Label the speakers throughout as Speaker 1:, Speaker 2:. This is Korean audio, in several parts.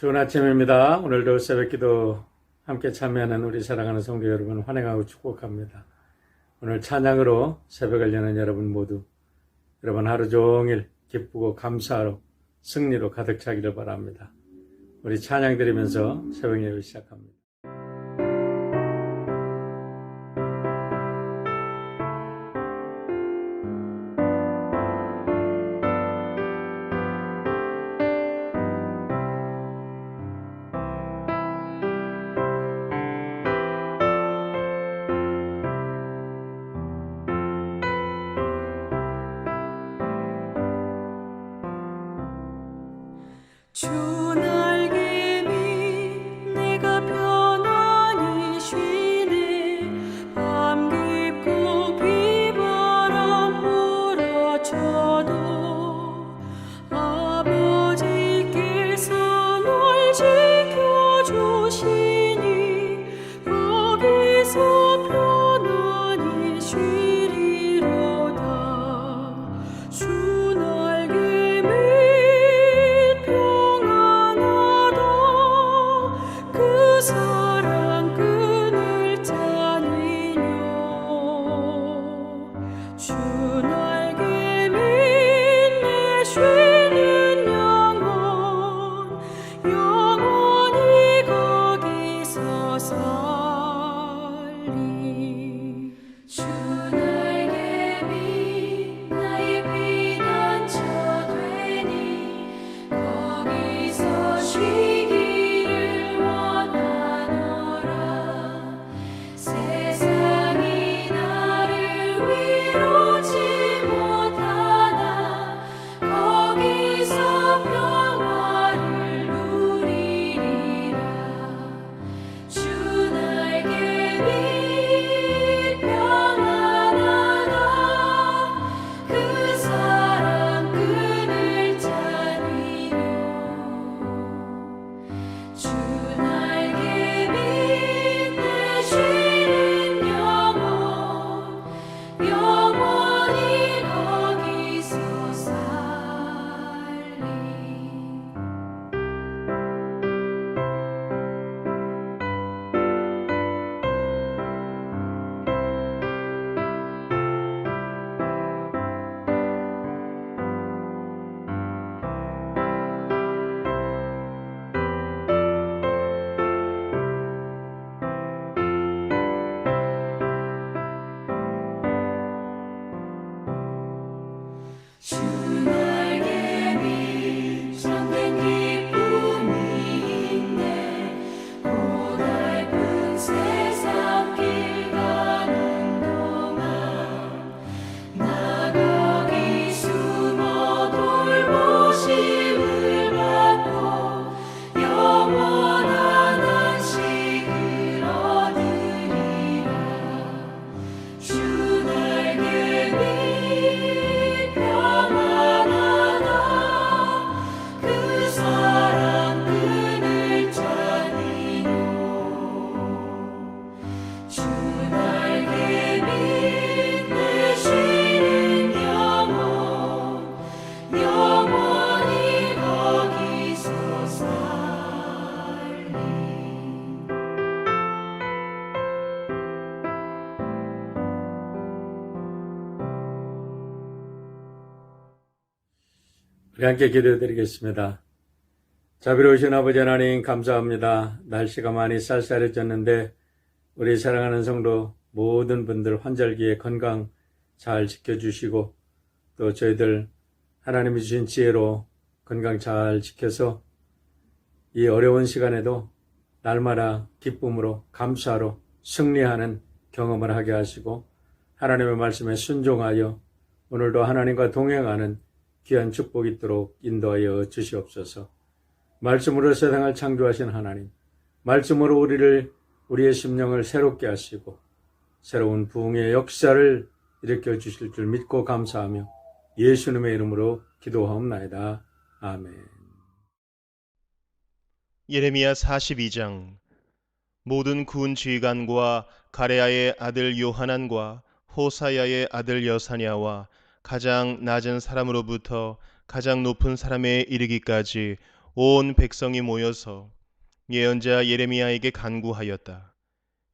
Speaker 1: 좋은 아침입니다. 오늘도 새벽기도 함께 참여하는 우리 사랑하는 성도 여러분 환영하고 축복합니다. 오늘 찬양으로 새벽을 여는 여러분 모두 여러분 하루 종일 기쁘고 감사로 승리로 가득 차기를 바랍니다. 우리 찬양 드리면서 새벽 예배 시작합니다.
Speaker 2: 주 날개 밑 내가 편안히 쉬네. 밤 깊고 비바람 몰아쳐도 아버지께서 널 지켜주시니 거기서 편안히 쉬리로다. 주 날개 밑 그 사랑 끈을 짜니뇨. 주 날개 밑에 쉬는 영원히 거기서 살리. 주 날개 밑 나의 피난처 되니 거기서 쉬기를 원하노라. 세상이 나를 위로치 못하나 거기서 평화를 누리리라. 주 날개 밑 평안하다. 그 사랑 끈을 짜니뇨. 주 날개 밑에 쉬는 영원히 거기서 살리. 주 날개 밑 참된 기쁨이 있네. 고달픈 세상 길 가는 동안 나 거기 숨어 돌보심을 받고 영원한 안식을 얻으리라. 주 날개 밑 평안하다. 그 사랑 끈을 짜니뇨. 주 날개 밑에 쉬는 영원히 거기서 살리.
Speaker 1: 우리 함께 기도드리겠습니다. 자비로우신 아버지 하나님 감사합니다. 날씨가 많이 쌀쌀해졌는데 우리 사랑하는 성도 모든 분들 환절기에 건강 잘 지켜주시고 또 저희들 하나님이 주신 지혜로 건강 잘 지켜서 이 어려운 시간에도 날마다 기쁨으로 감사로 승리하는 경험을 하게 하시고 하나님의 말씀에 순종하여 오늘도 하나님과 동행하는 귀한 축복이 있도록 인도하여 주시옵소서. 말씀으로 세상을 창조하신 하나님, 말씀으로 우리의 심령을 새롭게 하시고 새로운 부흥의 역사를 일으켜 주실 줄 믿고 감사하며 예수님의 이름으로 기도하옵나이다. 아멘.
Speaker 3: 예레미야 42장. 모든 군 지휘관과 가레야의 아들 요하난과 호사야의 아들 여사냐와 가장 낮은 사람으로부터 가장 높은 사람에 이르기까지 온 백성이 모여서 예언자 예레미야에게 간구하였다.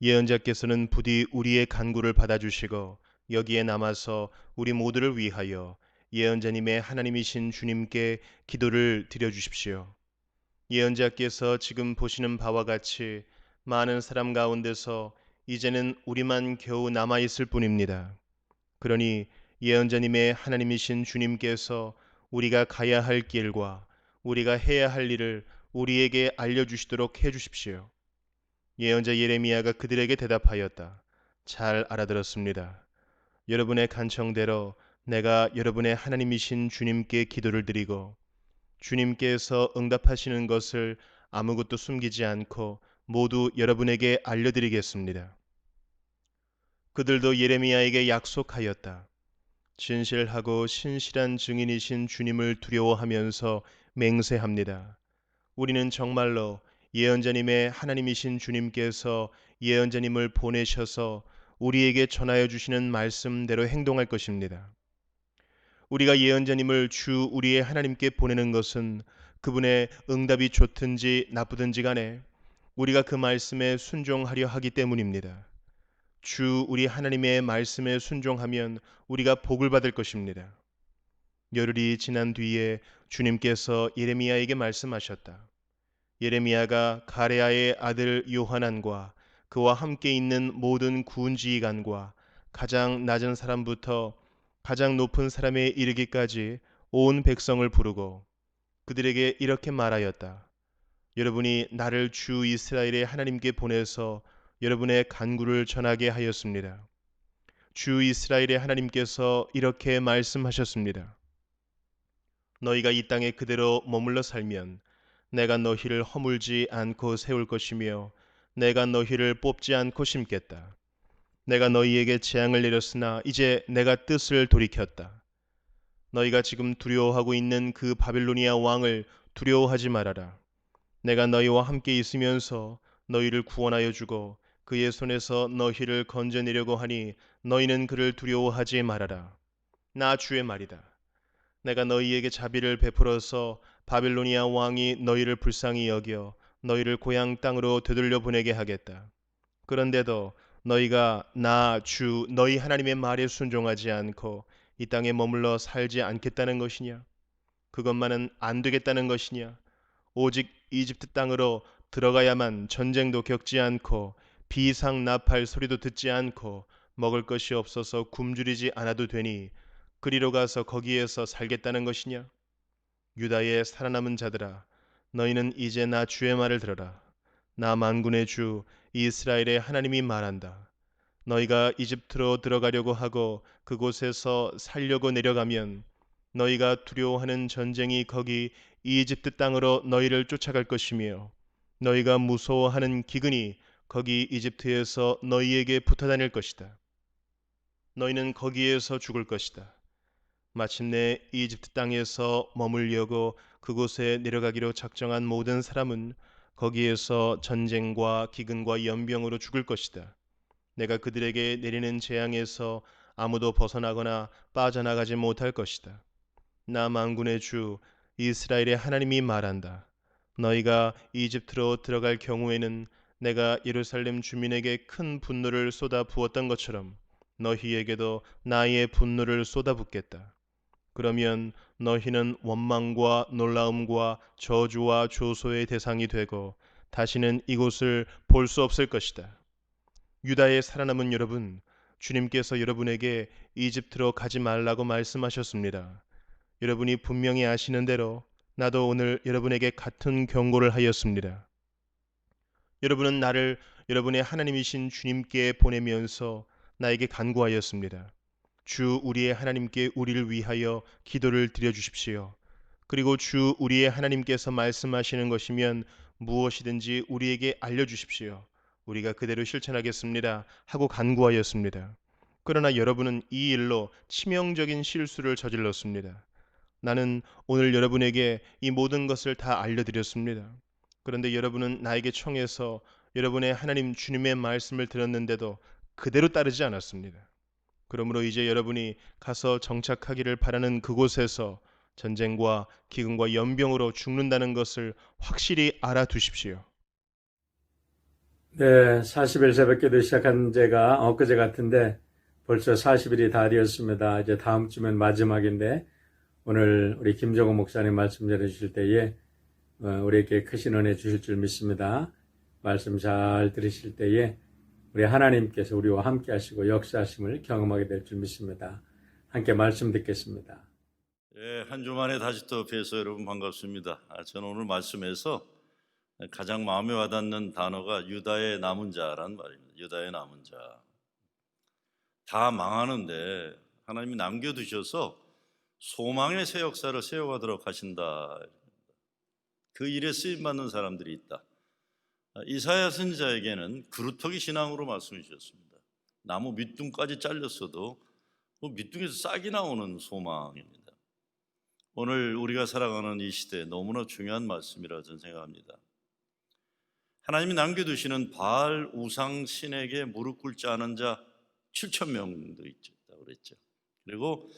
Speaker 3: 예언자께서는 부디 우리의 간구를 받아주시고 여기에 남아서 우리 모두를 위하여 예언자님의 하나님이신 주님께 기도를 드려주십시오. 예언자께서 지금 보시는 바와 같이 많은 사람 가운데서 이제는 우리만 겨우 남아있을 뿐입니다. 그러니 예언자님의 하나님이신 주님께서 우리가 가야 할 길과 우리가 해야 할 일을 우리에게 알려주시도록 해주십시오. 예언자 예레미야가 그들에게 대답하였다. 잘 알아들었습니다. 여러분의 간청대로 내가 여러분의 하나님이신 주님께 기도를 드리고 주님께서 응답하시는 것을 아무것도 숨기지 않고 모두 여러분에게 알려드리겠습니다. 그들도 예레미야에게 약속하였다. 진실하고 신실한 증인이신 주님을 두려워하면서 맹세합니다. 우리는 정말로 예언자님의 하나님이신 주님께서 예언자님을 보내셔서 우리에게 전하여 주시는 말씀대로 행동할 것입니다. 우리가 예언자님을 주 우리의 하나님께 보내는 것은 그분의 응답이 좋든지 나쁘든지 간에 우리가 그 말씀에 순종하려 하기 때문입니다. 주 우리 하나님의 말씀에 순종하면 우리가 복을 받을 것입니다. 열흘이 지난 뒤에 주님께서 예레미야에게 말씀하셨다. 예레미야가 가레아의 아들 요하난과 그와 함께 있는 모든 군지휘관과 가장 낮은 사람부터 가장 높은 사람에 이르기까지 온 백성을 부르고 그들에게 이렇게 말하였다. 여러분이 나를 주 이스라엘의 하나님께 보내서 여러분의 간구를 전하게 하였습니다. 주 이스라엘의 하나님께서 이렇게 말씀하셨습니다. 너희가 이 땅에 그대로 머물러 살면 내가 너희를 허물지 않고 세울 것이며 내가 너희를 뽑지 않고 심겠다. 내가 너희에게 재앙을 내렸으나 이제 내가 뜻을 돌이켰다. 너희가 지금 두려워하고 있는 그 바빌로니아 왕을 두려워하지 말아라. 내가 너희와 함께 있으면서 너희를 구원하여 주고 그의 손에서 너희를 건져내려고 하니 너희는 그를 두려워하지 말아라. 나 주의 말이다. 내가 너희에게 자비를 베풀어서 바빌로니아 왕이 너희를 불쌍히 여겨 너희를 고향 땅으로 되돌려 보내게 하겠다. 그런데도 너희가 나 주 너희 하나님의 말에 순종하지 않고 이 땅에 머물러 살지 않겠다는 것이냐? 그것만은 안 되겠다는 것이냐? 오직 이집트 땅으로 들어가야만 전쟁도 겪지 않고 비상나팔 소리도 듣지 않고 먹을 것이 없어서 굶주리지 않아도 되니 그리로 가서 거기에서 살겠다는 것이냐? 유다의 살아남은 자들아, 너희는 이제 나 주의 말을 들어라. 나 만군의 주 이스라엘의 하나님이 말한다. 너희가 이집트로 들어가려고 하고 그곳에서 살려고 내려가면 너희가 두려워하는 전쟁이 거기 이집트 땅으로 너희를 쫓아갈 것이며 너희가 무서워하는 기근이 거기 이집트에서 너희에게 붙어 다닐 것이다. 너희는 거기에서 죽을 것이다. 마침내 이집트 땅에서 머물려고 그곳에 내려가기로 작정한 모든 사람은 거기에서 전쟁과 기근과 연병으로 죽을 것이다. 내가 그들에게 내리는 재앙에서 아무도 벗어나거나 빠져나가지 못할 것이다. 나 만군의 주 이스라엘의 하나님이 말한다. 너희가 이집트로 들어갈 경우에는 내가 예루살렘 주민에게 큰 분노를 쏟아 부었던 것처럼 너희에게도 나의 분노를 쏟아붓겠다. 그러면 너희는 원망과 놀라움과 저주와 조소의 대상이 되고 다시는 이곳을 볼 수 없을 것이다. 유다의 살아남은 여러분, 주님께서 여러분에게 이집트로 가지 말라고 말씀하셨습니다. 여러분이 분명히 아시는 대로 나도 오늘 여러분에게 같은 경고를 하였습니다. 여러분은 나를 여러분의 하나님이신 주님께 보내면서 나에게 간구하였습니다. 주 우리의 하나님께 우리를 위하여 기도를 드려 주십시오. 그리고 주 우리의 하나님께서 말씀하시는 것이면 무엇이든지 우리에게 알려 주십시오. 우리가 그대로 실천하겠습니다 하고 간구하였습니다. 그러나 여러분은 이 일로 치명적인 실수를 저질렀습니다. 나는 오늘 여러분에게 이 모든 것을 다 알려드렸습니다. 그런데 여러분은 나에게 청해서 여러분의 하나님 주님의 말씀을 들었는데도 그대로 따르지 않았습니다. 그러므로 이제 여러분이 가서 정착하기를 바라는 그곳에서 전쟁과 기근과 연병으로 죽는다는 것을 확실히 알아두십시오.
Speaker 1: 네, 40일 새벽기도 시작한 지가 엊그제 같은데 벌써 40일이 다 되었습니다. 이제 다음 주면 마지막인데 오늘 우리 김정호 목사님 말씀 전해주실 때에 우리에게 크신 은혜 주실 줄 믿습니다. 말씀 잘 들으실 때에 우리 하나님께서 우리와 함께 하시고 역사하심을 경험하게 될 줄 믿습니다. 함께 말씀 듣겠습니다.
Speaker 4: 예, 한 주 만에 다시 또 뵈서 여러분 반갑습니다. 저는 오늘 말씀에서 가장 마음에 와닿는 단어가 유다의 남은 자란 말입니다. 유다의 남은 자. 다 망하는데 하나님이 남겨두셔서 소망의 새 역사를 세워가도록 하신다. 그 일에 쓰임받는 사람들이 있다. 이사야 선지자에게는 그루터기 신앙으로 말씀해 주셨습니다. 나무 밑둥까지 잘렸어도 그 밑둥에서 싹이 나오는 소망입니다. 오늘 우리가 살아가는 이 시대에 너무나 중요한 말씀이라 저는 생각합니다. 하나님이 남겨두시는 바알 우상 신에게 무릎 꿇지 않은 자 7,000명도 있다고 그랬죠. 그리고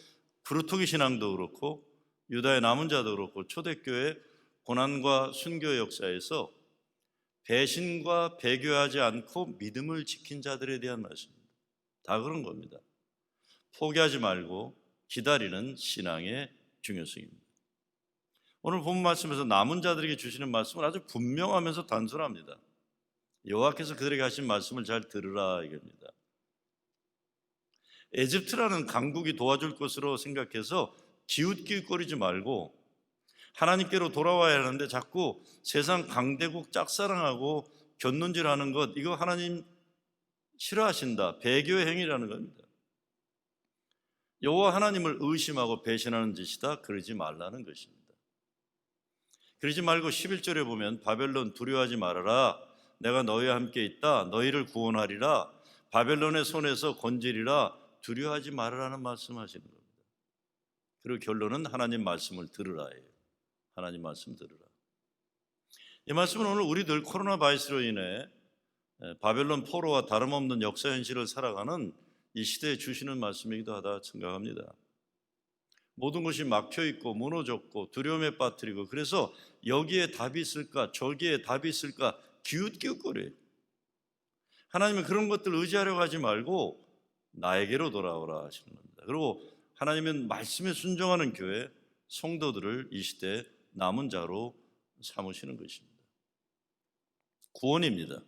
Speaker 4: 그루터기 신앙도 그렇고 유다의 남은 자도 그렇고 초대교회 고난과 순교의 역사에서 배신과 배교하지 않고 믿음을 지킨 자들에 대한 말씀입니다. 다 그런 겁니다. 포기하지 말고 기다리는 신앙의 중요성입니다. 오늘 본 말씀에서 남은 자들에게 주시는 말씀은 아주 분명하면서 단순합니다. 여호와께서 그들에게 하신 말씀을 잘 들으라 이겁니다. 에집트라는 강국이 도와줄 것으로 생각해서 기웃기웃거리지 말고 하나님께로 돌아와야 하는데 자꾸 세상 강대국 짝사랑하고 곁눈질하는 것, 이거 하나님 싫어하신다. 배교의 행위라는 겁니다. 여호와 하나님을 의심하고 배신하는 짓이다. 그러지 말라는 것입니다. 그러지 말고 11절에 보면 바벨론 두려워하지 말아라. 내가 너희와 함께 있다. 너희를 구원하리라. 바벨론의 손에서 건지리라. 두려워하지 말아라는 말씀하시는 겁니다. 그리고 결론은 하나님 말씀을 들으라예요. 하나님 말씀 들으라. 이 말씀은 오늘 우리들 코로나 바이러스로 인해 바벨론 포로와 다름없는 역사 현실을 살아가는 이 시대에 주시는 말씀이기도 하다 생각합니다. 모든 것이 막혀있고 무너졌고 두려움에 빠뜨리고 그래서 여기에 답이 있을까 저기에 답이 있을까 기웃기웃거려요. 하나님은 그런 것들 의지하려고 하지 말고 나에게로 돌아오라 하시는 겁니다. 그리고 하나님은 말씀에 순종하는 교회 성도들을 이 시대에 남은 자로 삼으시는 것입니다. 구원입니다.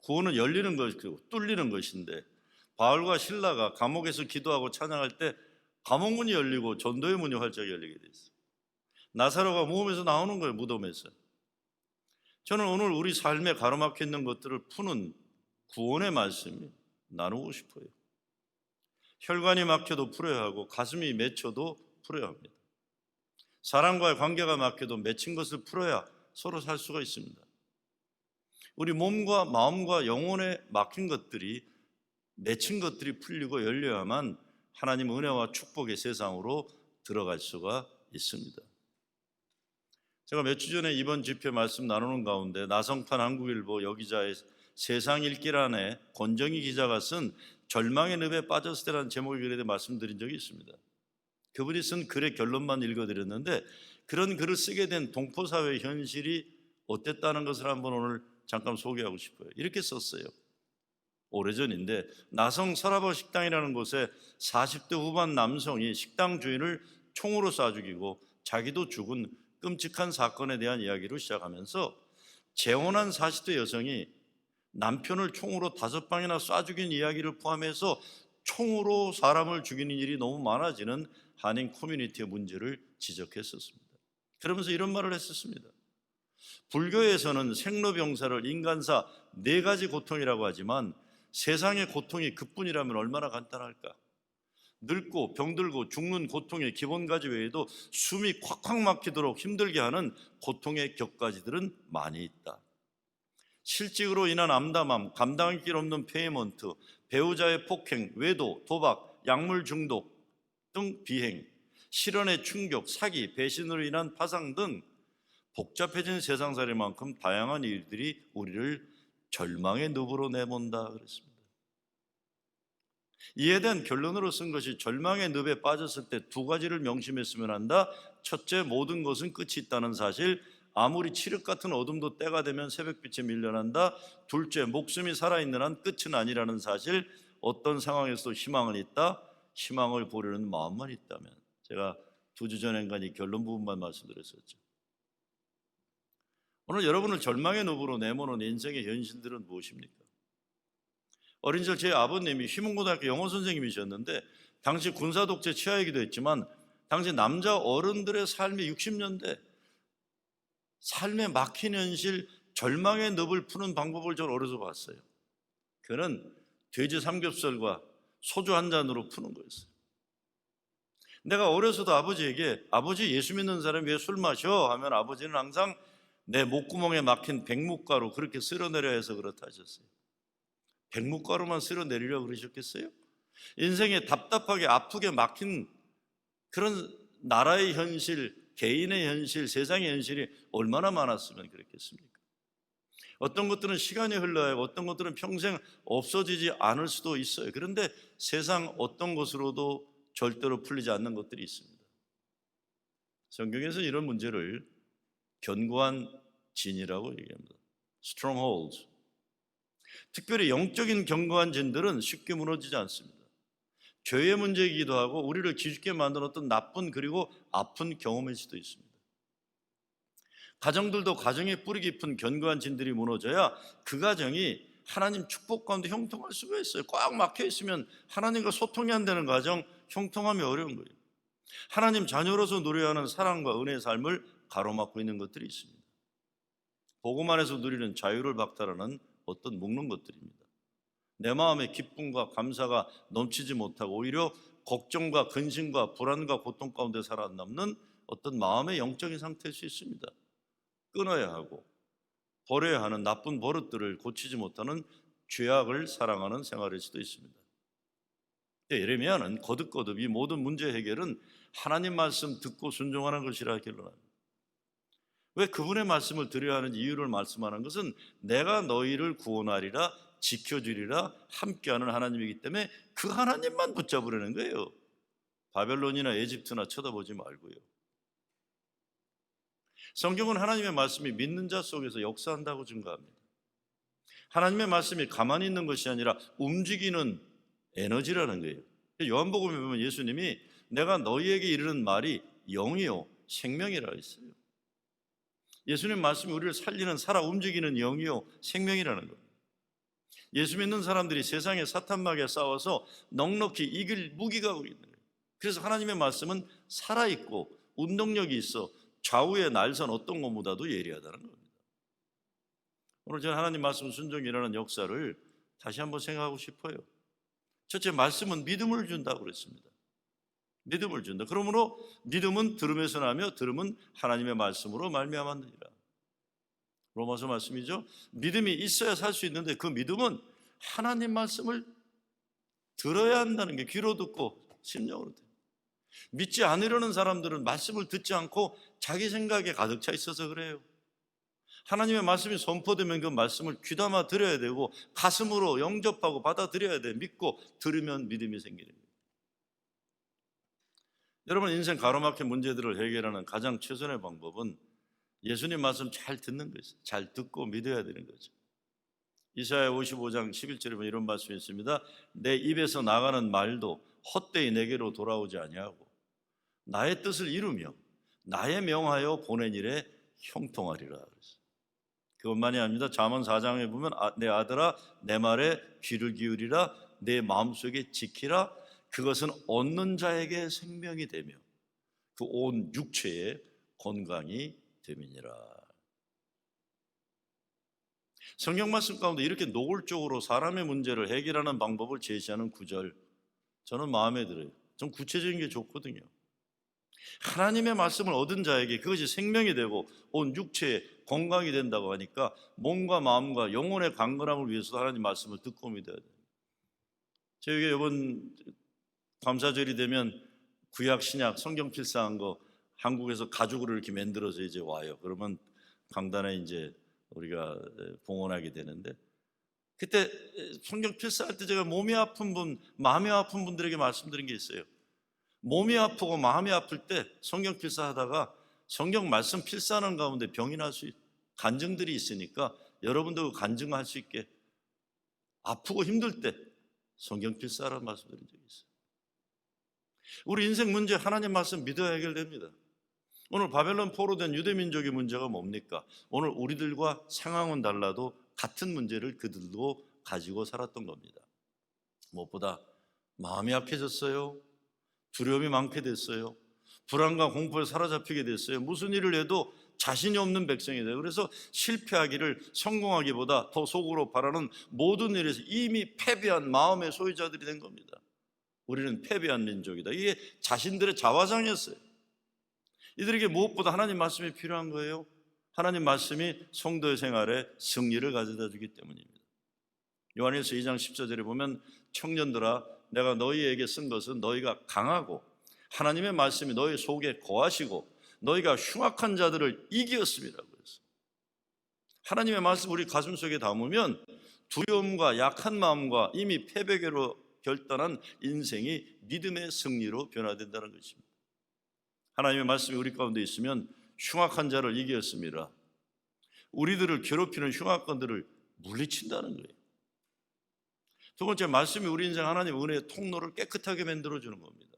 Speaker 4: 구원은 열리는 것이고 뚫리는 것인데 바울과 실라가 감옥에서 기도하고 찬양할 때 감옥문이 열리고 전도의 문이 활짝 열리게 돼 있어요. 나사로가 모험에서 나오는 거예요. 무덤에서. 저는 오늘 우리 삶에 가로막혀 있는 것들을 푸는 구원의 말씀이 나누고 싶어요. 혈관이 막혀도 풀어야 하고 가슴이 맺혀도 풀어야 합니다. 사람과의 관계가 막혀도 맺힌 것을 풀어야 서로 살 수가 있습니다. 우리 몸과 마음과 영혼에 막힌 것들이 맺힌 것들이 풀리고 열려야만 하나님 은혜와 축복의 세상으로 들어갈 수가 있습니다. 제가 몇 주 전에 이번 집회 말씀 나누는 가운데 나성판 한국일보 여기자의 세상 읽기란에 권정희 기자가 쓴 절망의 늪에 빠졌을 때라는 제목의 글에 대해 말씀드린 적이 있습니다. 그분이 쓴 글의 결론만 읽어드렸는데 그런 글을 쓰게 된 동포사회의 현실이 어땠다는 것을 한번 오늘 잠깐 소개하고 싶어요. 이렇게 썼어요. 오래전인데 나성 서라버 식당이라는 곳에 40대 후반 남성이 식당 주인을 총으로 쏴 죽이고 자기도 죽은 끔찍한 사건에 대한 이야기를 시작하면서 재혼한 40대 여성이 남편을 총으로 5방이나 쏴 죽인 이야기를 포함해서 총으로 사람을 죽이는 일이 너무 많아지는 한인 커뮤니티의 문제를 지적했었습니다. 그러면서 이런 말을 했었습니다. 불교에서는 생로병사를 인간사 4가지 고통이라고 하지만 세상의 고통이 그뿐이라면 얼마나 간단할까? 늙고 병들고 죽는 고통의 기본가지 외에도 숨이 콱콱 막히도록 힘들게 하는 고통의 격가지들은 많이 있다. 실직으로 인한 암담함, 감당할 길 없는 페이먼트, 배우자의 폭행, 외도, 도박, 약물 중독 등 비행, 실연의 충격, 사기, 배신으로 인한 파상 등 복잡해진 세상살이만큼 다양한 일들이 우리를 절망의 늪으로 내몬다 그랬습니다. 이에 대한 결론으로 쓴 것이 절망의 늪에 빠졌을 때 두 가지를 명심했으면 한다. 첫째, 모든 것은 끝이 있다는 사실. 아무리 칠흑 같은 어둠도 때가 되면 새벽빛에 밀려난다. 둘째, 목숨이 살아있는 한 끝은 아니라는 사실. 어떤 상황에서도 희망은 있다. 희망을 보려는 마음만 있다면. 제가 2주 전인가 이 결론 부분만 말씀드렸었죠. 오늘 여러분을 절망의 늪으로 내모는 인생의 현실들은 무엇입니까? 어린 시절 제 아버님이 휘문고등학교 영어 선생님이셨는데 당시 군사 독재 치하이기도 했지만 당시 남자 어른들의 삶이 60년대 삶에 막힌 현실, 절망의 늪을 푸는 방법을 저는 어려서 봤어요. 그는 돼지 삼겹살과 소주 한 잔으로 푸는 거였어요. 내가 어려서도 아버지에게 아버지 예수 믿는 사람이 왜 술 마셔? 하면 아버지는 항상 내 목구멍에 막힌 백묵가루 그렇게 쓸어내려 해서 그렇다 하셨어요. 백묵가루만 쓸어내리려고 그러셨겠어요? 인생에 답답하게 아프게 막힌 그런 나라의 현실, 개인의 현실, 세상의 현실이 얼마나 많았으면 그랬겠습니까? 어떤 것들은 시간이 흘러야 하고 어떤 것들은 평생 없어지지 않을 수도 있어요. 그런데 세상 어떤 것으로도 절대로 풀리지 않는 것들이 있습니다. 성경에서는 이런 문제를 견고한 진이라고 얘기합니다. strongholds. 특별히 영적인 견고한 진들은 쉽게 무너지지 않습니다. 죄의 문제이기도 하고 우리를 기죽게 만든 어떤 나쁜 그리고 아픈 경험일 수도 있습니다. 가정들도 가정의 뿌리 깊은 견고한 진들이 무너져야 그 가정이 하나님 축복 가운데 형통할 수가 있어요. 꽉 막혀 있으면 하나님과 소통이 안 되는 가정, 형통하기 어려운 거예요. 하나님 자녀로서 누려야 하는 사랑과 은혜의 삶을 가로막고 있는 것들이 있습니다. 복음 안에서 누리는 자유를 박탈하는 어떤 묶는 것들입니다. 내 마음에 기쁨과 감사가 넘치지 못하고 오히려 걱정과 근심과 불안과 고통 가운데 살아남는 어떤 마음의 영적인 상태일 수 있습니다. 끊어야 하고 버려야 하는 나쁜 버릇들을 고치지 못하는 죄악을 사랑하는 생활일 수도 있습니다. 예레미야는 거듭거듭 이 모든 문제 해결은 하나님 말씀 듣고 순종하는 것이라 결론합니다. 왜 그분의 말씀을 드려야 하는 이유를 말씀하는 것은 내가 너희를 구원하리라 지켜주리라 함께하는 하나님이기 때문에 그 하나님만 붙잡으려는 거예요. 바벨론이나 에집트나 쳐다보지 말고요. 성경은 하나님의 말씀이 믿는 자 속에서 역사한다고 증거합니다. 하나님의 말씀이 가만히 있는 것이 아니라 움직이는 에너지라는 거예요. 요한복음에 보면 예수님이 내가 너희에게 이르는 말이 영이요 생명이라 했어요. 예수님 말씀이 우리를 살리는 살아 움직이는 영이요 생명이라는 겁니다. 예수 믿는 사람들이 세상의 사탄마귀에 싸워서 넉넉히 이길 무기가 있는 거예요. 그래서 하나님의 말씀은 살아있고 운동력이 있어 좌우의 날선 어떤 것보다도 예리하다는 겁니다. 오늘 저는 하나님 말씀 순종이 일어나는 역사를 다시 한번 생각하고 싶어요. 첫째, 말씀은 믿음을 준다고 그랬습니다. 믿음을 준다. 그러므로 믿음은 들음에서 나며 들음은 하나님의 말씀으로 말미암았느니라. 로마서 말씀이죠. 믿음이 있어야 살 수 있는데 그 믿음은 하나님 말씀을 들어야 한다는 게 귀로 듣고 심령으로 듣고. 믿지 않으려는 사람들은 말씀을 듣지 않고 자기 생각에 가득 차 있어서 그래요. 하나님의 말씀이 선포되면 그 말씀을 귀담아 들어야 되고 가슴으로 영접하고 받아들여야 돼. 믿고 들으면 믿음이 생기는 거예요. 여러분 인생 가로막힌 문제들을 해결하는 가장 최선의 방법은 예수님 말씀 잘 듣는 거죠. 잘 듣고 믿어야 되는 거죠. 이사야 55장 11절에 보면 이런 말씀이 있습니다. 내 입에서 나가는 말도 헛되이 내게로 돌아오지 아니하고 나의 뜻을 이루며 나의 명하여 보낸 일에 형통하리라. 그것만이 아닙니다. 잠언 4장에 보면 내 아들아 내 말에 귀를 기울이라 내 마음속에 지키라. 그것은 얻는 자에게 생명이 되며 그 온 육체에 건강이 됨이니라. 성경 말씀 가운데 이렇게 노골적으로 사람의 문제를 해결하는 방법을 제시하는 구절 저는 마음에 들어요. 좀 구체적인 게 좋거든요. 하나님의 말씀을 얻은 자에게 그것이 생명이 되고 온 육체에 건강이 된다고 하니까 몸과 마음과 영혼의 강건함을 위해서도 하나님 말씀을 듣고 믿어야 돼요. 저희가 이번 감사절이 되면 구약 신약 성경 필사한 거 한국에서 가죽으로 이렇게 만들어서 이제 와요. 그러면 강단에 이제 우리가 봉헌하게 되는데 그때 성경 필사할 때 제가 몸이 아픈 분, 마음이 아픈 분들에게 말씀드린 게 있어요. 몸이 아프고 마음이 아플 때 성경 필사하다가 성경 말씀 필사하는 가운데 병이 날 수 간증들이 있으니까 여러분도 간증할 수 있게 아프고 힘들 때 성경 필사하라는 말씀드린 적이 있어요. 우리 인생 문제 하나님 말씀 믿어야 해결됩니다. 오늘 바벨론 포로된 유대민족의 문제가 뭡니까? 오늘 우리들과 상황은 달라도 같은 문제를 그들도 가지고 살았던 겁니다. 무엇보다 마음이 약해졌어요. 두려움이 많게 됐어요. 불안과 공포에 사로잡히게 됐어요. 무슨 일을 해도 자신이 없는 백성이 돼요. 그래서 실패하기를 성공하기보다 더 속으로 바라는 모든 일에서 이미 패배한 마음의 소유자들이 된 겁니다. 우리는 패배한 민족이다. 이게 자신들의 자화상이었어요. 이들에게 무엇보다 하나님 말씀이 필요한 거예요. 하나님 말씀이 성도의 생활에 승리를 가져다 주기 때문입니다. 요한일서 2장 14절에 보면 청년들아 내가 너희에게 쓴 것은 너희가 강하고 하나님의 말씀이 너희 속에 거하시고 너희가 흉악한 자들을 이기었음이라고 했어요. 하나님의 말씀 우리 가슴속에 담으면 두려움과 약한 마음과 이미 패배로 결단한 인생이 믿음의 승리로 변화된다는 것입니다. 하나님의 말씀이 우리 가운데 있으면 흉악한 자를 이기었습니다. 우리들을 괴롭히는 흉악건들을 물리친다는 거예요. 두 번째, 말씀이 우리 인생 하나님 은혜의 통로를 깨끗하게 만들어주는 겁니다.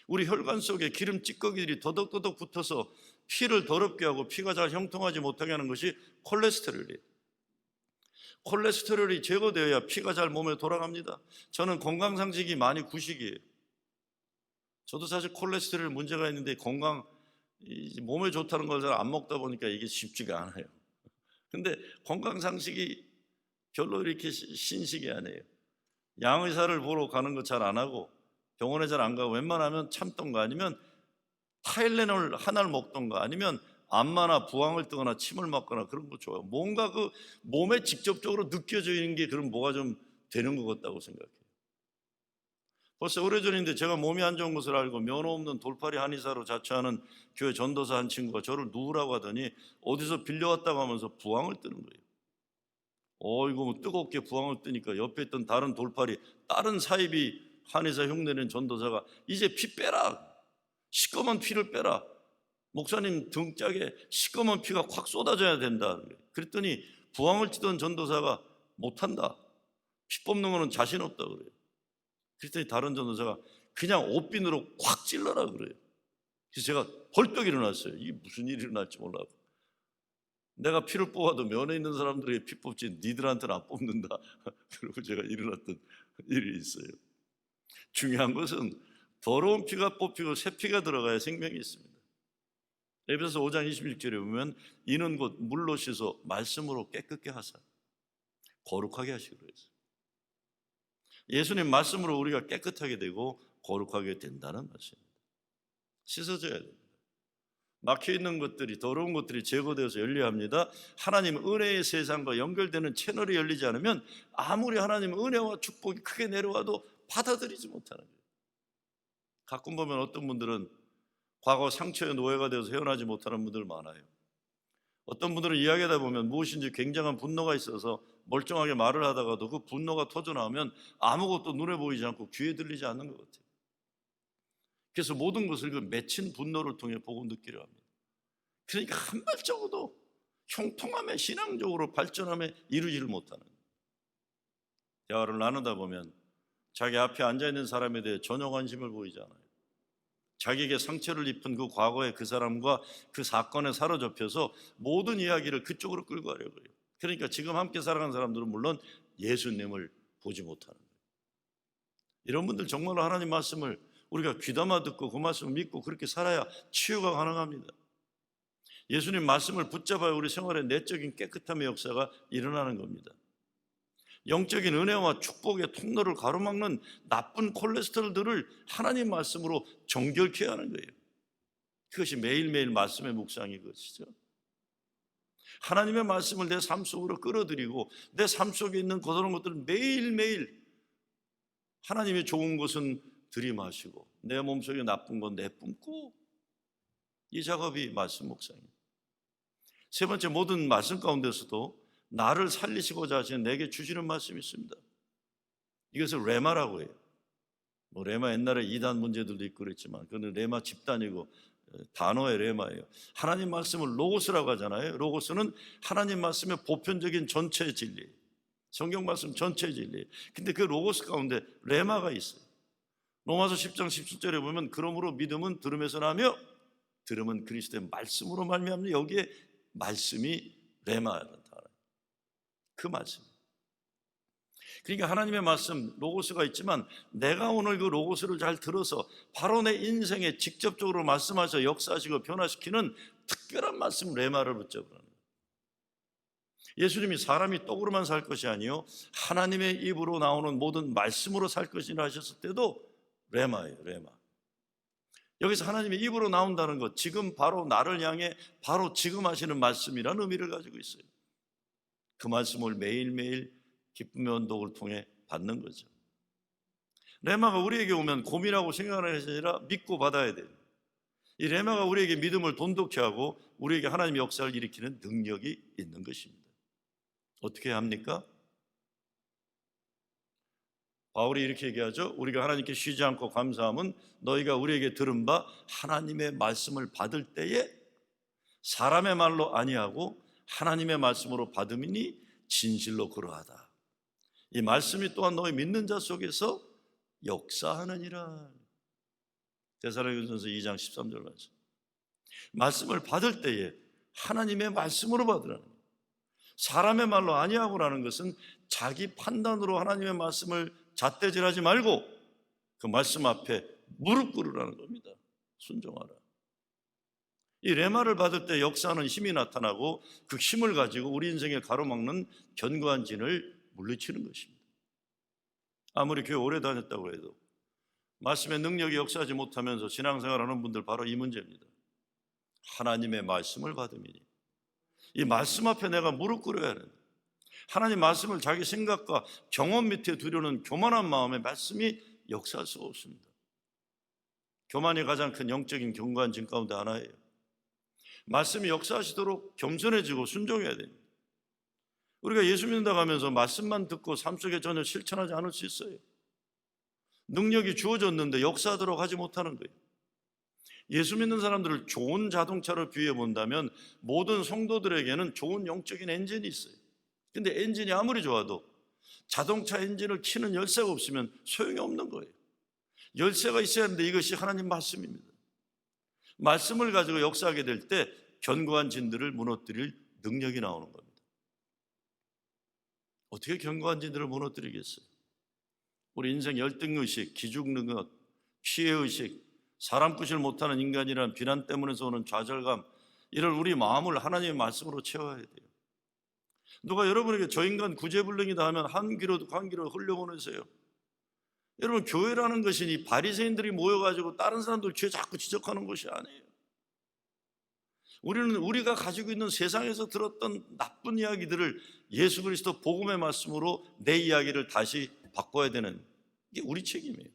Speaker 4: 우리 혈관 속에 기름 찌꺼기들이 더덕더덕 붙어서 피를 더럽게 하고 피가 잘 형통하지 못하게 하는 것이 콜레스테롤이에요. 콜레스테롤이 제거되어야 피가 잘 몸에 돌아갑니다. 저는 건강상식이 많이 구식이에요. 저도 사실 콜레스테롤 문제가 있는데 몸에 좋다는 걸 잘 안 먹다 보니까 이게 쉽지가 않아요. 근데 건강상식이 별로 이렇게 신식이 아니에요. 양의사를 보러 가는 거 잘 안 하고 병원에 잘 안 가고 웬만하면 참던가 아니면 타일레놀 하나를 먹던가 아니면 암마나 부항을 뜨거나 침을 맞거나 그런 거 좋아요. 뭔가 그 몸에 직접적으로 느껴지는 게 그럼 뭐가 좀 되는 것 같다고 생각해요. 벌써 오래전인데 제가 몸이 안 좋은 것을 알고 면허 없는 돌팔이 한의사로 자처하는 교회 전도사 한 친구가 저를 누우라고 하더니 어디서 빌려왔다고 하면서 부항을 뜨는 거예요. 이거 뭐 뜨겁게 부항을 뜨니까 옆에 있던 다른 돌팔이 다른 사이비 한의사 흉내낸 전도사가 이제 피 빼라. 시꺼먼 피를 빼라. 목사님 등짝에 시꺼먼 피가 콱 쏟아져야 된다. 그랬더니 부항을 치던 전도사가 못한다. 피 뽑는 거는 자신 없다 그래요. 그랬더니 다른 전도사가 그냥 옷비누로 콱 찔러라 그래요. 그래서 제가 벌떡 일어났어요. 이게 무슨 일이 일어날지 몰라고. 내가 피를 뽑아도 면에 있는 사람들에게 피 뽑지 니들한테는 안 뽑는다. 그리고 제가 일어났던 일이 있어요. 중요한 것은 더러운 피가 뽑히고 새 피가 들어가야 생명이 있습니다. 에베소서 5장 26절에 보면 이는 곧 물로 씻어 말씀으로 깨끗게 하사 거룩하게 하시기로 했어요. 예수님 말씀으로 우리가 깨끗하게 되고 거룩하게 된다는 말씀입니다. 씻어져야 됩니다. 막혀있는 것들이 더러운 것들이 제거되어서 열려야 합니다. 하나님 은혜의 세상과 연결되는 채널이 열리지 않으면 아무리 하나님 은혜와 축복이 크게 내려와도 받아들이지 못하는 거예요. 가끔 보면 어떤 분들은 과거 상처의 노예가 되어서 헤어나지 못하는 분들 많아요. 어떤 분들은 이야기하다 보면 무엇인지 굉장한 분노가 있어서 멀쩡하게 말을 하다가도 그 분노가 터져나오면 아무것도 눈에 보이지 않고 귀에 들리지 않는 것 같아요. 그래서 모든 것을 그 맺힌 분노를 통해 보고 느끼려 합니다. 그러니까 한 발자국도 형통함에 신앙적으로 발전함에 이루지를 못하는 거예요. 대화를 나누다 보면 자기 앞에 앉아있는 사람에 대해 전혀 관심을 보이지 않아요. 자기에게 상처를 입힌 그 과거의 그 사람과 그 사건에 사로잡혀서 모든 이야기를 그쪽으로 끌고 가려고 해요. 그러니까 지금 함께 살아가는 사람들은 물론 예수님을 보지 못하는 거예요. 이런 분들 정말로 하나님 말씀을 우리가 귀담아 듣고 그 말씀을 믿고 그렇게 살아야 치유가 가능합니다. 예수님 말씀을 붙잡아야 우리 생활의 내적인 깨끗함의 역사가 일어나는 겁니다. 영적인 은혜와 축복의 통로를 가로막는 나쁜 콜레스테롤들을 하나님 말씀으로 정결케 하는 거예요. 그것이 매일매일 말씀의 묵상인 것이죠. 하나님의 말씀을 내 삶 속으로 끌어들이고 내 삶 속에 있는 거다른 것들을 매일매일 하나님의 좋은 것은 들이마시고 내 몸속에 나쁜 건 내뿜고 이 작업이 말씀 묵상입니다. 세 번째, 모든 말씀 가운데서도 나를 살리시고자 하시는 내게 주시는 말씀이 있습니다. 이것을 레마라고 해요. 뭐 레마 옛날에 이단 문제들도 있고 그랬지만 그건 레마 집단이고 단어의 레마예요. 하나님 말씀을 로고스라고 하잖아요. 로고스는 하나님 말씀의 보편적인 전체 진리, 성경 말씀 전체 진리. 근데 그 로고스 가운데 레마가 있어요. 로마서 10장 17절에 보면 그러므로 믿음은 들음에서 나며 들음은 그리스도의 말씀으로 말미암는, 여기에 말씀이 레마라는 단어. 그 말씀. 그러니까 하나님의 말씀 로고스가 있지만 내가 오늘 그 로고스를 잘 들어서 바로 내 인생에 직접적으로 말씀하셔 역사하시고 변화시키는 특별한 말씀 레마를 붙잡으라는 거예요. 예수님이 사람이 떡으로만 살 것이 아니요 하나님의 입으로 나오는 모든 말씀으로 살 것이라 하셨을 때도 레마예요. 레마. 여기서 하나님의 입으로 나온다는 것, 지금 바로 나를 향해 바로 지금 하시는 말씀이라는 의미를 가지고 있어요. 그 말씀을 매일매일 기쁨의 언독을 통해 받는 거죠. 레마가 우리에게 오면 고민하고 생각하는 것이 아니라 믿고 받아야 돼요. 이 레마가 우리에게 믿음을 돈독히 하고 우리에게 하나님의 역사를 일으키는 능력이 있는 것입니다. 어떻게 합니까? 바울이 이렇게 얘기하죠. 우리가 하나님께 쉬지 않고 감사함은 너희가 우리에게 들은 바 하나님의 말씀을 받을 때에 사람의 말로 아니하고 하나님의 말씀으로 받음이니 진실로 그러하다. 이 말씀이 또한 너희 믿는 자 속에서 역사하느니라. 데살로니가전서 2장 13절 말씀. 말씀을 받을 때에 하나님의 말씀으로 받으라는 거예요. 사람의 말로 아니하고라는 것은 자기 판단으로 하나님의 말씀을 잣대질하지 말고 그 말씀 앞에 무릎 꿇으라는 겁니다. 순종하라. 이 레마를 받을 때 역사하는 힘이 나타나고 그 힘을 가지고 우리 인생에 가로막는 견고한 진을 물리치는 것입니다. 아무리 교회 오래 다녔다고 해도 말씀의 능력이 역사하지 못하면서 신앙생활하는 분들 바로 이 문제입니다. 하나님의 말씀을 받음이니 이 말씀 앞에 내가 무릎 꿇어야 하는, 하나님 말씀을 자기 생각과 경험 밑에 두려는 교만한 마음에 말씀이 역사할 수가 없습니다. 교만이 가장 큰 영적인 견고한 진 가운데 하나예요. 말씀이 역사하시도록 겸손해지고 순종해야 됩니다. 우리가 예수 믿는다고 하면서 말씀만 듣고 삶 속에 전혀 실천하지 않을 수 있어요. 능력이 주어졌는데 역사하도록 하지 못하는 거예요. 예수 믿는 사람들을 좋은 자동차로 비유해 본다면 모든 성도들에게는 좋은 영적인 엔진이 있어요. 근데 엔진이 아무리 좋아도 자동차 엔진을 키는 열쇠가 없으면 소용이 없는 거예요. 열쇠가 있어야 하는데 이것이 하나님 말씀입니다. 말씀을 가지고 역사하게 될 때 견고한 진들을 무너뜨릴 능력이 나오는 겁니다. 어떻게 견고한 진들을 무너뜨리겠어요? 우리 인생 열등의식, 기죽능력, 피해의식, 사람 굿을 못하는 인간이라는 비난 때문에서 오는 좌절감, 이런 우리 마음을 하나님의 말씀으로 채워야 돼요. 누가 여러분에게 저 인간 구제불능이다 하면 한 귀로 흘려보내세요. 여러분, 교회라는 것이 이 바리새인들이 모여가지고 다른 사람들 죄 자꾸 지적하는 것이 아니에요. 우리는 우리가 가지고 있는 세상에서 들었던 나쁜 이야기들을 예수 그리스도 복음의 말씀으로 내 이야기를 다시 바꿔야 되는, 이게 우리 책임이에요.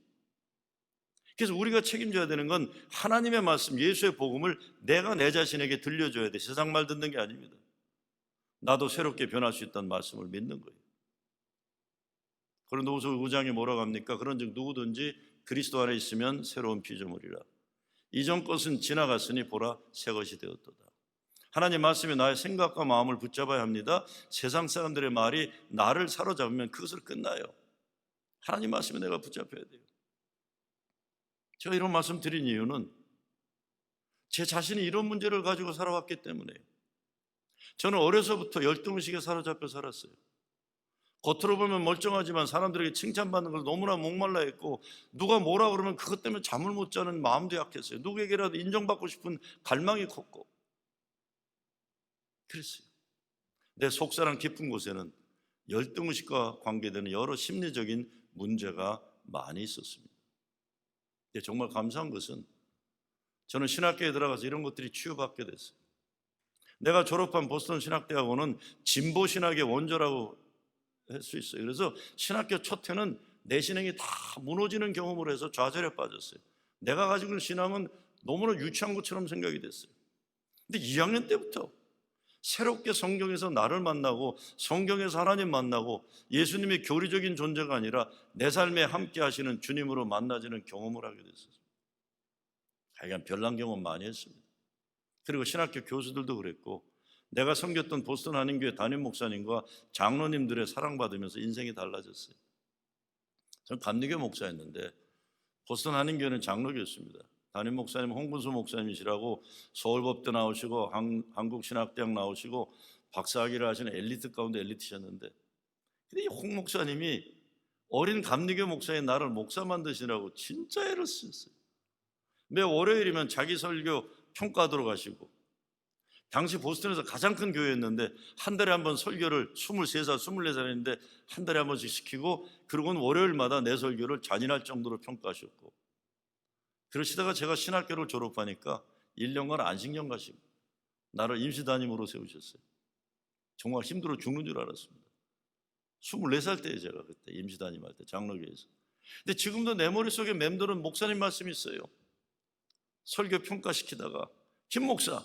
Speaker 4: 그래서 우리가 책임져야 되는 건 하나님의 말씀, 예수의 복음을 내가 내 자신에게 들려줘야 돼. 세상 말 듣는 게 아닙니다. 나도 새롭게 변할 수 있다는 말씀을 믿는 거예요. 고린도후서 5장에 뭐라고 합니까? 그런즉 누구든지 그리스도 안에 있으면 새로운 피조물이라. 이전 것은 지나갔으니 보라 새 것이 되었도다. 하나님 말씀이 나의 생각과 마음을 붙잡아야 합니다. 세상 사람들의 말이 나를 사로잡으면 그것을 끝나요. 하나님 말씀에 내가 붙잡혀야 돼요. 제가 이런 말씀 드린 이유는 제 자신이 이런 문제를 가지고 살아왔기 때문에요. 저는 어려서부터 열등의식에 사로잡혀 살았어요. 겉으로 보면 멀쩡하지만 사람들에게 칭찬받는 걸 너무나 목말라 했고, 누가 뭐라 그러면 그것 때문에 잠을 못 자는 마음도 약했어요. 누구에게라도 인정받고 싶은 갈망이 컸고 그랬어요. 내 속사람 깊은 곳에는 열등의식과 관계되는 여러 심리적인 문제가 많이 있었습니다. 근데 정말 감사한 것은 저는 신학교에 들어가서 이런 것들이 치유받게 됐어요. 내가 졸업한 보스턴 신학대학원은 진보 신학의 원조라고 할 수 있어요. 그래서 신학교 첫 해는 내 신앙이 다 무너지는 경험을 해서 좌절에 빠졌어요. 내가 가지고 있는 신앙은 너무나 유치한 것처럼 생각이 됐어요. 근데 2학년 때부터 새롭게 성경에서 나를 만나고 성경에서 하나님 만나고 예수님의 교리적인 존재가 아니라 내 삶에 함께 하시는 주님으로 만나지는 경험을 하게 됐어요. 하여간 별난 경험 많이 했습니다. 그리고 신학교 교수들도 그랬고 내가 섬겼던 보스턴 한인교회 담임 목사님과 장로님들의 사랑받으면서 인생이 달라졌어요. 전 감리교 목사였는데 보스턴 한인교회는 장로교였습니다. 담임 목사님 홍분수 목사님이시라고 서울법대 나오시고 한국신학대학 나오시고 박사학위를 하시는 엘리트 가운데 엘리트셨는데 근데 이 홍 목사님이 어린 감리교 목사인 나를 목사 만드시라고 진짜 애를 쓰셨어요. 매 월요일이면 자기 설교 평가하러 가시고 당시 보스턴에서 가장 큰 교회였는데 한 달에 한 번 설교를 23살, 24살인데 한 달에 한 번씩 시키고 그러고는 월요일마다 내 설교를 잔인할 정도로 평가하셨고 그러시다가 제가 신학교를 졸업하니까 1년간 안식년 가시고 나를 임시담임으로 세우셨어요. 정말 힘들어 죽는 줄 알았습니다. 24살 때에 제가 그때 임시담임할 때 장로교에서. 근데 지금도 내 머릿속에 맴도는 목사님 말씀이 있어요. 설교 평가시키다가 김 목사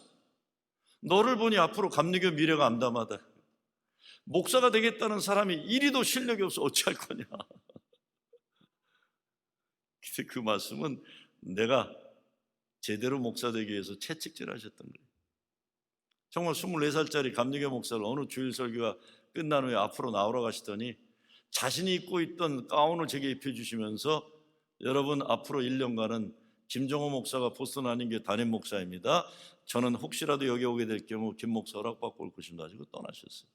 Speaker 4: 너를 보니 앞으로 감리교 미래가 암담하다. 목사가 되겠다는 사람이 이리도 실력이 없어 어찌할 거냐. 근데 그 말씀은 내가 제대로 목사 되기 위해서 채찍질 하셨던 거예요. 정말 24살짜리 감리교 목사를 어느 주일 설교가 끝난 후에 앞으로 나오러 가시더니 자신이 입고 있던 가운을 제게 입혀주시면서 여러분 앞으로 1년간은 김정호 목사가 보스턴 한인교회 담임 목사입니다. 저는 혹시라도 여기 오게 될 경우 김 목사 허락받고 올 것입니다 하시고 떠나셨어요.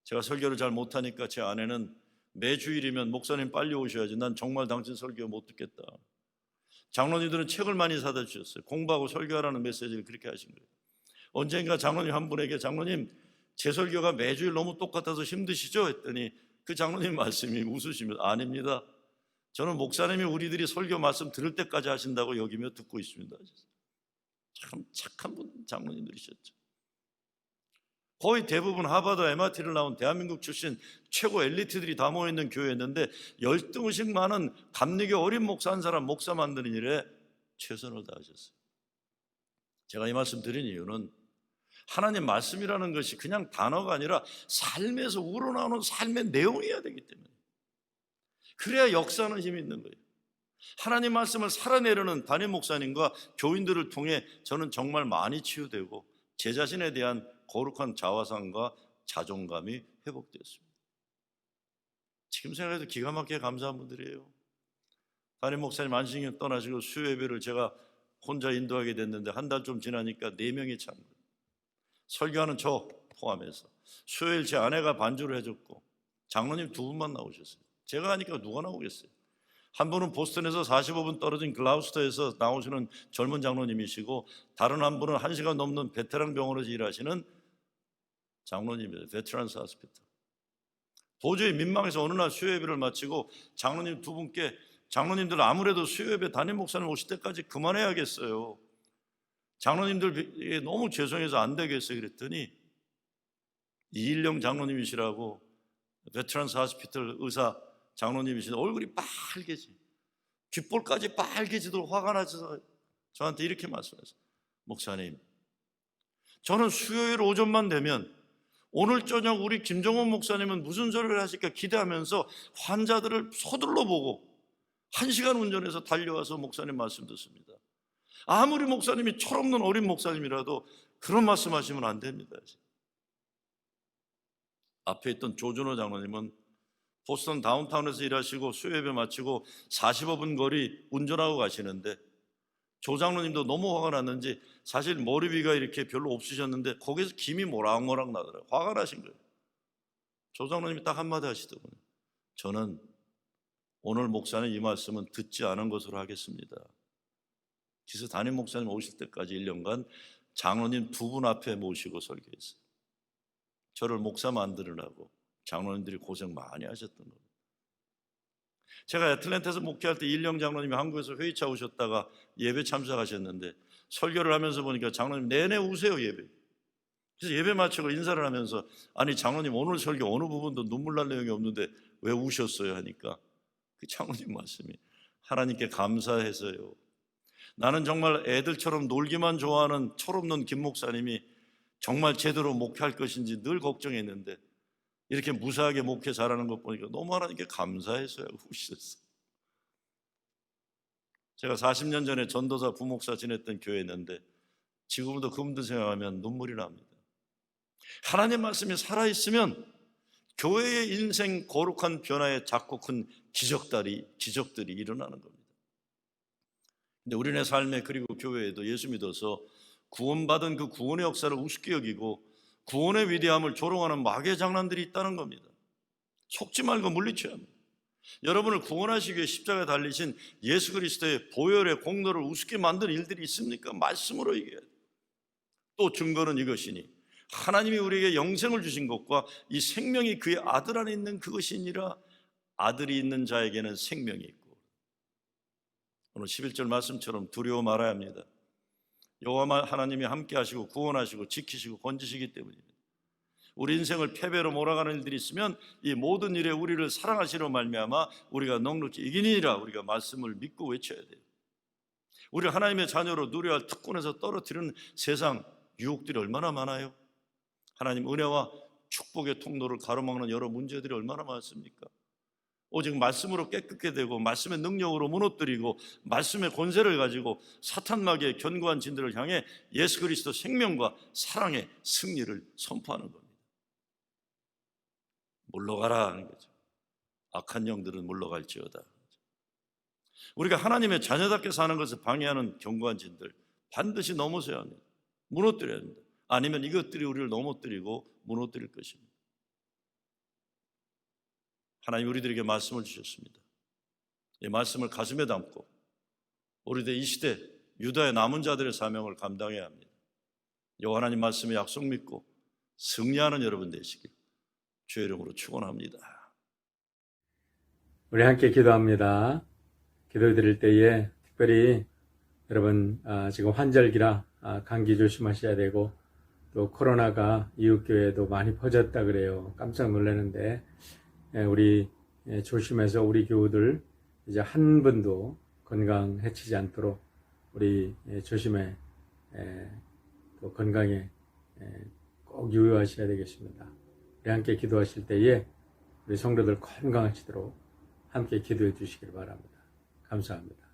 Speaker 4: 제가 설교를 잘 못하니까 제 아내는 매주일이면 목사님 빨리 오셔야지 난 정말 당신 설교 못 듣겠다. 장로님들은 책을 많이 사다 주셨어요. 공부하고 설교하라는 메시지를 그렇게 하신 거예요. 언젠가 장로님 한 분에게 장로님 제 설교가 매주일 너무 똑같아서 힘드시죠? 했더니 그 장로님 말씀이 웃으시면서 아닙니다. 저는 목사님이 우리들이 설교 말씀 들을 때까지 하신다고 여기며 듣고 있습니다. 참 착한 분 장로님들이셨죠. 거의 대부분 하버드 MIT를 나온 대한민국 출신 최고 엘리트들이 다 모여있는 교회였는데 열등의식 많은 감리교 어린 목사 한 사람 목사 만드는 일에 최선을 다하셨어요. 제가 이 말씀 드린 이유는 하나님 말씀이라는 것이 그냥 단어가 아니라 삶에서 우러나오는 삶의 내용이어야 되기 때문에 그래야 역사하는 힘이 있는 거예요. 하나님 말씀을 살아내려는 담임 목사님과 교인들을 통해 저는 정말 많이 치유되고 제 자신에 대한 거룩한 자화상과 자존감이 회복되었습니다. 지금 생각해도 기가 막히게 감사한 분들이에요. 담임 목사님 안식년 떠나시고 수요 예배를 제가 혼자 인도하게 됐는데 한 달 좀 지나니까 4명이 찬 거예요. 설교하는 저 포함해서 수요일 제 아내가 반주를 해줬고 장로님 2분만 나오셨어요. 제가 하니까 누가 나오겠어요. 한 분은 보스턴에서 45분 떨어진 글라우스터에서 나오시는 젊은 장로님이시고 다른 한 분은 1시간 넘는 베테랑 병원에서 일하시는 장로님이에요. 베테란스 하스피탈. 도저히 민망해서 어느 날 수요예배를 마치고 장로님 2분께 장로님들 아무래도 수요예배 담임 목사님 오실 때까지 그만해야겠어요. 장로님들 너무 죄송해서 안 되겠어요. 그랬더니 이일령 장로님이시라고 베테란스 하스피탈 의사 장로님이신데 얼굴이 빨개지 귓볼까지 빨개지도록 화가 나서 저한테 이렇게 말씀하셨어요. 목사님 저는 수요일 오전만 되면 오늘 저녁 우리 김정원 목사님은 무슨 소리를 하실까 기대하면서 환자들을 서둘러 보고 1시간 운전해서 달려와서 목사님 말씀 듣습니다. 아무리 목사님이 철없는 어린 목사님이라도 그런 말씀하시면 안 됩니다. 앞에 있던 조준호 장로님은 보스턴 다운타운에서 일하시고 수요예배 마치고 45분 거리 운전하고 가시는데 조 장로님도 너무 화가 났는지 사실 머리비가 이렇게 별로 없으셨는데 거기서 김이 모락모락 나더라고요. 화가 나신 거예요. 조 장로님이 딱 한마디 하시더군요. 저는 오늘 목사님 이 말씀은 듣지 않은 것으로 하겠습니다. 그래서 담임 목사님 오실 때까지 1년간 장로님 2분 앞에 모시고 설교했어요. 저를 목사 만들으라고 장로님들이 고생 많이 하셨던 겁니다. 제가 애틀랜타에서 목회할 때 일령 장로님이 한국에서 회의차 오셨다가 예배 참석하셨는데 설교를 하면서 보니까 장로님 내내 우세요 예배. 그래서 예배 마치고 인사를 하면서 아니 장로님 오늘 설교 어느 부분도 눈물 날 내용이 없는데 왜 우셨어요 하니까 그 장로님 말씀이 하나님께 감사해서요. 나는 정말 애들처럼 놀기만 좋아하는 철없는 김 목사님이 정말 제대로 목회할 것인지 늘 걱정했는데 이렇게 무사하게 목회 잘하는 것 보니까 너무 하나님께 감사해서요. 후시었어. 제가 40년 전에 전도사 부목사 지냈던 교회였는데 지금도 그분들 생각하면 눈물이 납니다. 하나님 말씀이 살아있으면 교회의 인생 거룩한 변화에 작고 큰 기적들이 일어나는 겁니다. 근데 우리네 삶에 그리고 교회에도 예수 믿어서 구원받은 그 구원의 역사를 우습게 여기고 구원의 위대함을 조롱하는 마귀의 장난들이 있다는 겁니다. 속지 말고 물리쳐야 합니다. 여러분을 구원하시기 위해 십자가에 달리신 예수 그리스도의 보혈의 공로를 우습게 만든 일들이 있습니까? 말씀으로 얘기해야 돼요. 또 증거는 이것이니 하나님이 우리에게 영생을 주신 것과 이 생명이 그의 아들 안에 있는 그것이니라. 아들이 있는 자에게는 생명이 있고. 오늘 11절 말씀처럼 두려워 말아야 합니다. 여호와 하나님이 함께 하시고 구원하시고 지키시고 건지시기 때문입니다. 우리 인생을 패배로 몰아가는 일들이 있으면 이 모든 일에 우리를 사랑하시려 말미암아 우리가 넉넉히 이기니라. 우리가 말씀을 믿고 외쳐야 돼요. 우리 하나님의 자녀로 누려야 할 특권에서 떨어뜨리는 세상 유혹들이 얼마나 많아요. 하나님 은혜와 축복의 통로를 가로막는 여러 문제들이 얼마나 많습니까? 오직 말씀으로 깨끗게 되고 말씀의 능력으로 무너뜨리고 말씀의 권세를 가지고 사탄 마귀의 견고한 진들을 향해 예수 그리스도 생명과 사랑의 승리를 선포하는 겁니다. 물러가라 하는 거죠. 악한 영들은 물러갈지어다. 우리가 하나님의 자녀답게 사는 것을 방해하는 견고한 진들 반드시 넘어서야 합니다. 무너뜨려야 합니다. 아니면 이것들이 우리를 넘어뜨리고 무너뜨릴 것입니다. 하나님 우리들에게 말씀을 주셨습니다. 이 말씀을 가슴에 담고 우리들 이 시대 유다의 남은 자들의 사명을 감당해야 합니다. 여호와 하나님 말씀의 약속 믿고 승리하는 여러분 되시길 주의 이름으로 축원합니다.
Speaker 1: 우리 함께 기도합니다. 기도 드릴 때에 특별히 여러분 지금 환절기라 감기 조심하셔야 되고 또 코로나가 이웃교회에도 많이 퍼졌다 그래요. 깜짝 놀라는데 우리 조심해서 우리 교우들 이제 한 분도 건강 해치지 않도록 우리 조심해 또 건강에 꼭 유의하셔야 되겠습니다. 우리 함께 기도하실 때에 우리 성도들 건강하시도록 함께 기도해 주시길 바랍니다. 감사합니다.